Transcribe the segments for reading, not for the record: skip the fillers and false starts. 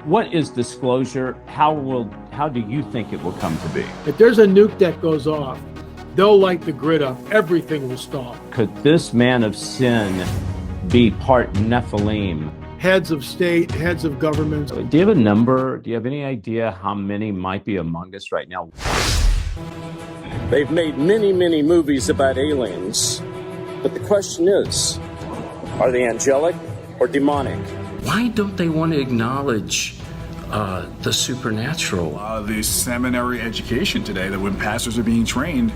What is disclosure? How do you think it will come to be? If there's a nuke that goes off, they'll light the grid up. Everything will stop. Could this man of sin be part Nephilim? Heads of state, heads of governments. Do you have a number? Do you have any idea how many might be among us right now? They've made many, many movies about aliens. But the question is, are they angelic or demonic? Why don't they want to acknowledge the supernatural? The seminary education today, that when pastors are being trained,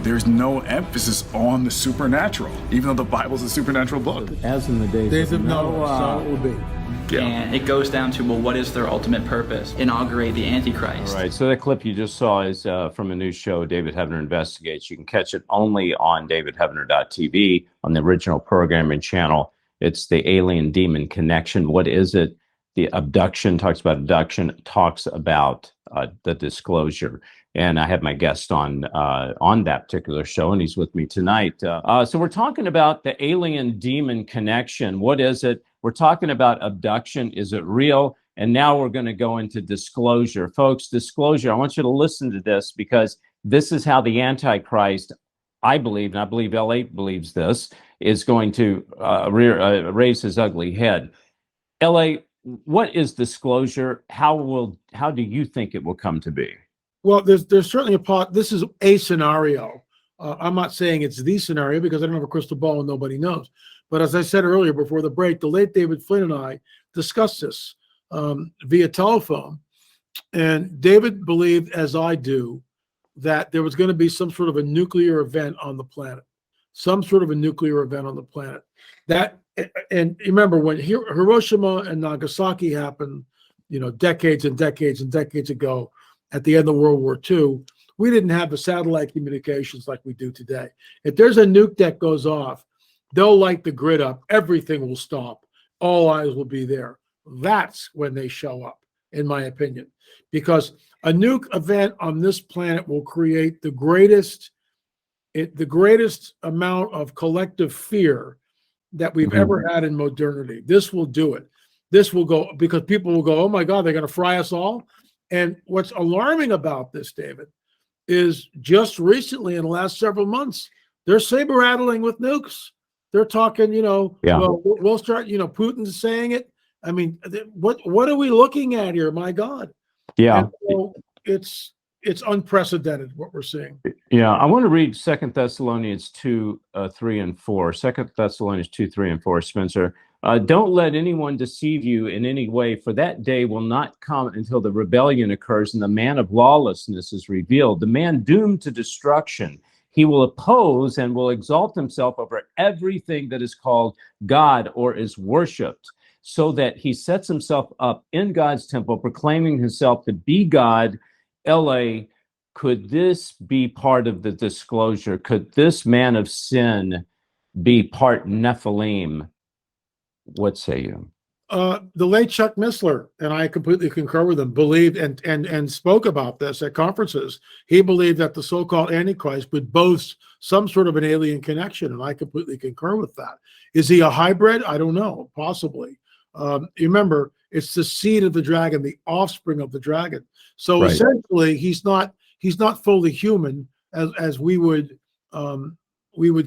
there's no emphasis on the supernatural, even though the Bible's a supernatural book. As in the days of Noah, so it will be. Yeah. And it goes down to, well, what is their ultimate purpose? Inaugurate the Antichrist. All right, so that clip you just saw is from a new show, David Heavener Investigates. You can catch it only on davidheavener.tv on the original programming channel. It's the alien demon connection. What is it? The abduction, talks about abduction, talks about the disclosure. And I have my guest on that particular show, and he's with me tonight. So we're talking about the alien demon connection. What is it? We're talking about abduction. Is it real? And now we're going to go into disclosure. Folks, disclosure, I want you to listen to this, because this is how the Antichrist, I believe, and I believe LA believes this, is going to raise his ugly head. LA, what is disclosure? How do you think it will come to be? Well, there's certainly this is a scenario. I'm not saying it's the scenario, because I don't have a crystal ball and nobody knows. But as I said earlier before the break, the late David Flynn and I discussed this via telephone. And David believed, as I do, that there was going to be some sort of a nuclear event on the planet. Some sort of a nuclear event on the planet. And remember, when Hiroshima and Nagasaki happened, decades and decades and decades ago, at the end of World War II, we didn't have the satellite communications like we do today. If there's a nuke that goes off, they'll light the grid up. Everything will stop. All eyes will be there. That's when they show up, in my opinion, because a nuke event on this planet will create the greatest amount of collective fear that we've ever had in modernity. This will do it. This will go, because people will go, oh my God, they're going to fry us all. And what's alarming about this, David, is just recently in the last several months, they're saber rattling with nukes. They're talking, well, we'll start, Putin's saying it. I mean, what are we looking at here? My God. Yeah. And so it's unprecedented what we're seeing. Yeah, I want to read 2 Thessalonians 2, 3, and 4. 2 Thessalonians 2, 3, and 4, Spencer. Don't let anyone deceive you in any way, for that day will not come until the rebellion occurs and the man of lawlessness is revealed, the man doomed to destruction. He will oppose and will exalt himself over everything that is called God or is worshipped, so that he sets himself up in God's temple, proclaiming himself to be God. LA, could this be part of the disclosure? Could this man of sin be part Nephilim? What say you? The late Chuck Missler, and I completely concur with him, believed and spoke about this at conferences. He believed that the so-called Antichrist would boast some sort of an alien connection, and I completely concur with that. Is he a hybrid? I don't know, possibly. Remember, it's the seed of the dragon, the offspring of the dragon. So right. Essentially, he's not fully human as we would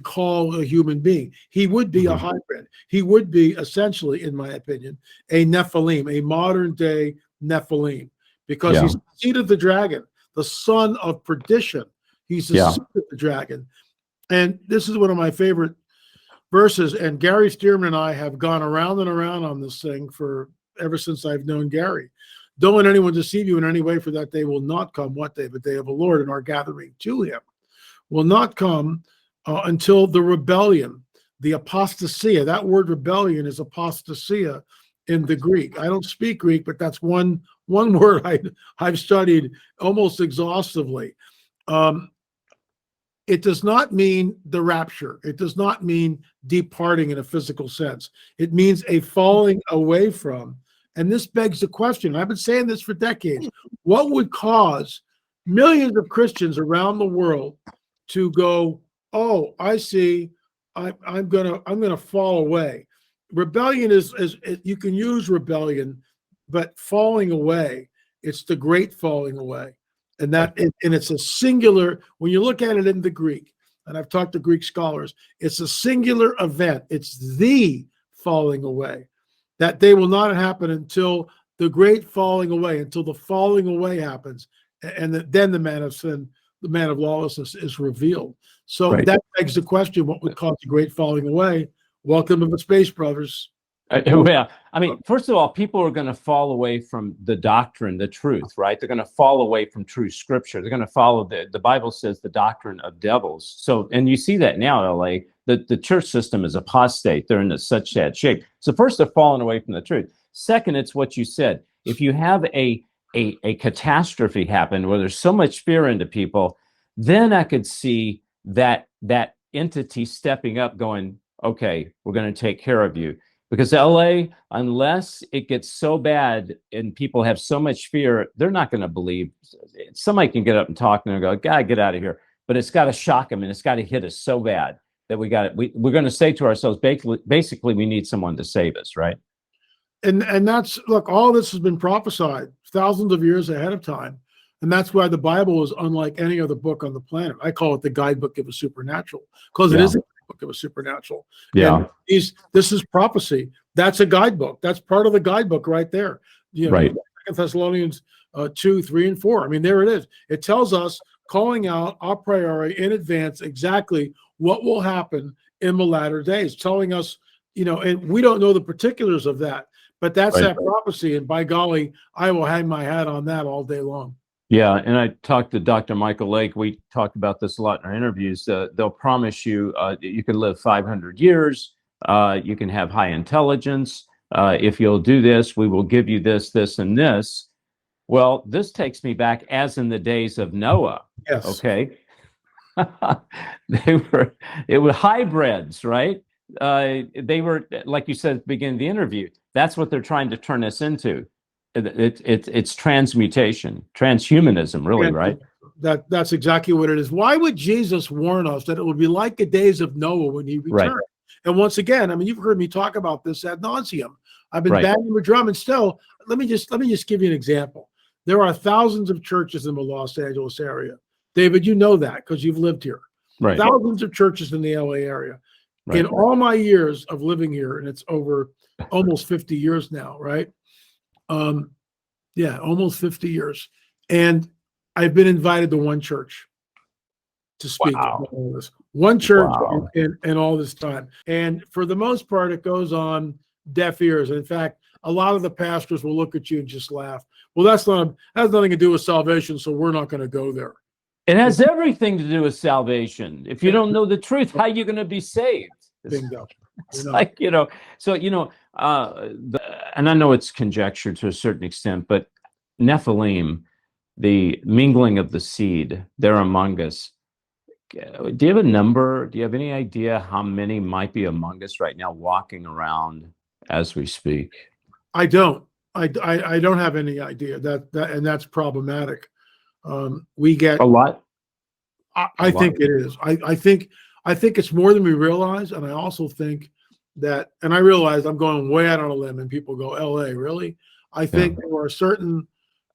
call a human being. He would be a hybrid. He would be essentially, in my opinion, a Nephilim, a modern day Nephilim, because he's the seed of the dragon, the son of perdition. He's the seed of the dragon. And this is one of my favorite verses. And Gary Stearman and I have gone around and around on this thing ever since I've known Gary. Don't let anyone deceive you in any way, for that day will not come. What day? The day of the Lord, and our gathering to him will not come until the rebellion, the apostasia. That word rebellion is apostasia in the Greek. I don't speak Greek, but that's one word I've studied almost exhaustively. It does not mean the rapture. It does not mean departing in a physical sense. It means a falling away from. And this begs the question, I've been saying this for decades, what would cause millions of Christians around the world to go, oh, I see, I'm gonna fall away? Rebellion is you can use rebellion but falling away, it's the great falling away. And and it's a singular, when you look at it in the Greek, and I've talked to Greek scholars, it's a singular event. It's the falling away. That day will not happen until the great falling away, until the falling away happens. And then the man of sin, the man of lawlessness is revealed. So that begs the question, what would cause the great falling away? Welcome to the space, brothers. Well, I mean, first of all, people are going to fall away from the doctrine, the truth, right? They're going to fall away from true scripture. They're going to follow the Bible says the doctrine of devils. So, and you see that now, LA, the church system is apostate. They're in such sad shape. So first, they're falling away from the truth. Second, it's what you said. If you have a catastrophe happen where there's so much fear into people, then I could see that entity stepping up going, okay, we're going to take care of you. Because LA, unless it gets so bad and people have so much fear, they're not going to believe. Somebody can get up and talk and go, God, get out of here. But it's got to shock them and it's got to hit us so bad that we're going to say to ourselves, basically, we need someone to save us, right? And that's, look, all this has been prophesied thousands of years ahead of time. And that's why the Bible is unlike any other book on the planet. I call it the guidebook of the supernatural, because it is a book of a supernatural. Yeah. And this is prophecy. That's a guidebook. That's part of the guidebook right there. You know, right. 2 Thessalonians 2, 3, and 4. I mean, there it is. It tells us, calling out a priori in advance exactly what will happen in the latter days, telling us, you know, and we don't know the particulars of that, but that's that prophecy. And by golly, I will hang my hat on that all day long. Yeah, and I talked to Dr. Michael Lake. We talked about this a lot in our interviews. They'll promise you you can live 500 years. You can have high intelligence. If you'll do this, we will give you this, this, and this. Well, this takes me back as in the days of Noah. Yes. Okay. It was hybrids, right? They were, like you said at the beginning of the interview, that's what they're trying to turn us into. It's transmutation, transhumanism, really, right? That's exactly what it is. Why would Jesus warn us that it would be like the days of Noah when he returned? Right. And once again, I mean, you've heard me talk about this ad nauseum. I've been banging the drum, and still, let me just give you an example. There are thousands of churches in the Los Angeles area. David, you know that because you've lived here. Right. Thousands of churches in the LA area. Right. In all my years of living here, and it's over almost 50 years now, right? Almost 50 years. And I've been invited to one church to speak. All this. One church in all this time. And for the most part, it goes on deaf ears. In fact, a lot of the pastors will look at you and just laugh. Well, that has nothing to do with salvation, so we're not going to go there. It has everything to do with salvation. If you don't know the truth, how are you going to be saved? Bingo. It's like, so, and I know it's conjecture to a certain extent, but Nephilim, the mingling of the seed, they're among us. Do you have a number? Do you have any idea how many might be among us right now walking around as we speak? I don't. I don't have any idea and that's problematic. We get a lot. I think it is. I think it's more than we realize, and I also think that, and I realize I'm going way out on a limb, and people go, "LA, really?" I think there are certain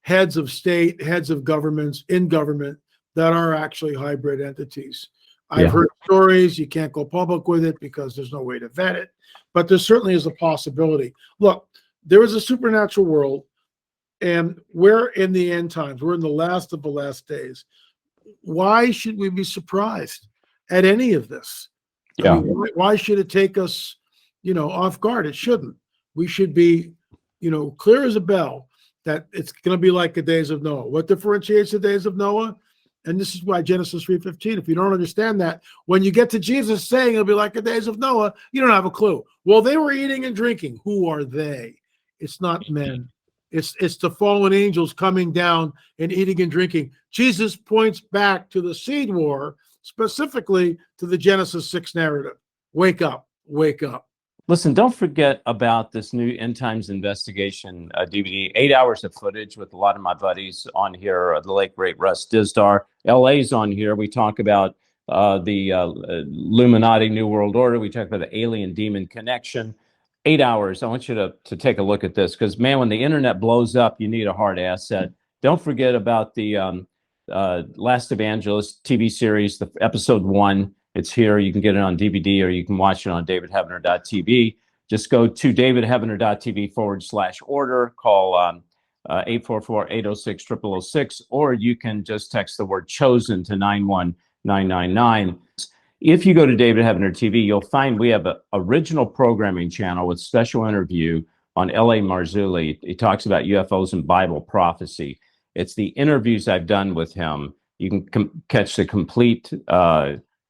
heads of state, heads of governments in government that are actually hybrid entities. I've heard stories. You can't go public with it because there's no way to vet it, but there certainly is a possibility. Look, there is a supernatural world, and we're in the end times. We're in the last of the last days. Why should we be surprised at any of this? I mean, why should it take us, off guard? It shouldn't. We should be, clear as a bell that it's going to be like the days of Noah. What differentiates the days of Noah? And this is why Genesis 3:15, if you don't understand that, when you get to Jesus saying it'll be like the days of Noah, you don't have a clue. Well, they were eating and drinking. Who are they? It's not men. It's the fallen angels coming down and eating and drinking. Jesus points back to the seed war, specifically to the Genesis 6 narrative. Wake up, wake up. Listen, don't forget about this new End Times Investigation DVD, 8 hours of footage with a lot of my buddies on here, the late great Russ Dizdar. LA's on here. We talk about the Illuminati New World Order. We talk about the alien demon connection. 8 hours. I want you to take a look at this because, man, when the internet blows up, you need a hard asset. Don't forget about the Last Evangelist TV series, the episode 1. It's here. You can get it on DVD or you can watch it on davidheavener.tv. Just go to davidheavener.tv/order, call 844-806-0006, or you can just text the word chosen to 91999. If you go to David Heavener TV, you'll find we have an original programming channel with special interview on L.A. Marzulli. He talks about UFOs and Bible prophecy. It's the interviews I've done with him. You can catch the complete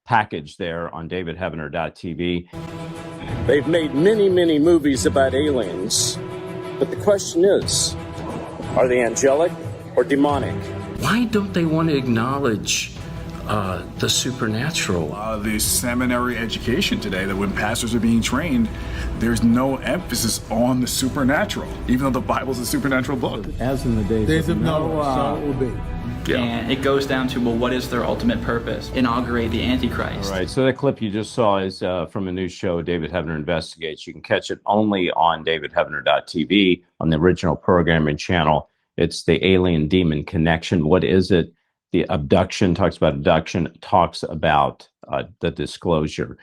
package there on davidheavener.tv. They've made many, many movies about aliens, but the question is, are they angelic or demonic? Why don't they want to acknowledge the supernatural? The seminary education today, that when pastors are being trained, there's no emphasis on the supernatural, even though the Bible's a supernatural book. As in the days of Noah, so it will be. Yeah. And it goes down to, well, what is their ultimate purpose? Inaugurate the Antichrist. All right, so that clip you just saw is from a new show, David Heavener Investigates. You can catch it only on davidheavener.tv on the original programming channel. It's the alien demon connection. What is it? The abduction talks about abduction, talks about the disclosure.